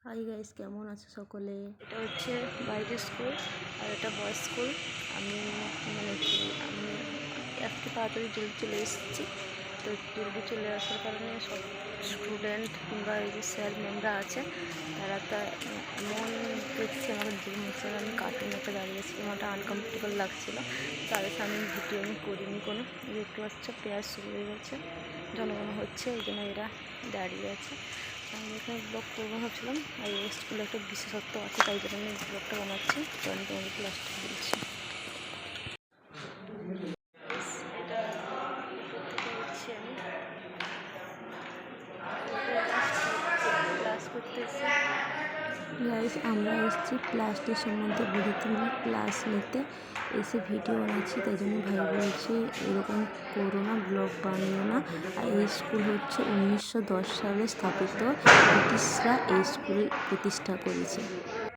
Hi guys, কেমন আছো সকলে? এটা হচ্ছে বাইরের স্কুল আর এটা বয়েজ স্কুল। আমি আমি আজকে তাড়াতাড়ি জলদি চলে এসেছি। তো জলদি চলে আসার কারণে সব স্টুডেন্ট কিংবা এই যে স্যার ম্যামরা আছে তারা এমন দেখছে আমাকে দেখছে। আমি কার্টুন একটা দাঁড়িয়েছি, আমারটা আনকমফোর্টেবল লাগছিলো। তাদের সামনে ভিডিও আমি করিনি কোনো। দেখতে পাচ্ছ প্রেয়ার শুরু হয়ে গেছে, জনগণ হচ্ছে, এই জন্য এরা দাঁড়িয়ে আছে। আমি এখানে ব্লগ করবো ভাবছিলাম, আর এই স্কুলে একটা বিশেষত্ব আছে, তাই জন্য আমি ব্লগটা বানাচ্ছি। তো আমি তোমাদের ক্লাসটা বলছি। এটা হচ্ছে আমি ক্লাস করতেছি। গাইস, আমরা এসেছি প্লাসটির সম্বন্ধে বুঝতে হলে ক্লাস নিতে এসে ভিডিও বানাচ্ছি, তাই জন্য ভাই বলছে এরকম করো না, ব্লগ বানিও না। আর এই স্কুল হচ্ছে 1910 সালে স্থাপিত, ব্রিটিশরা এই স্কুল প্রতিষ্ঠা করেছে।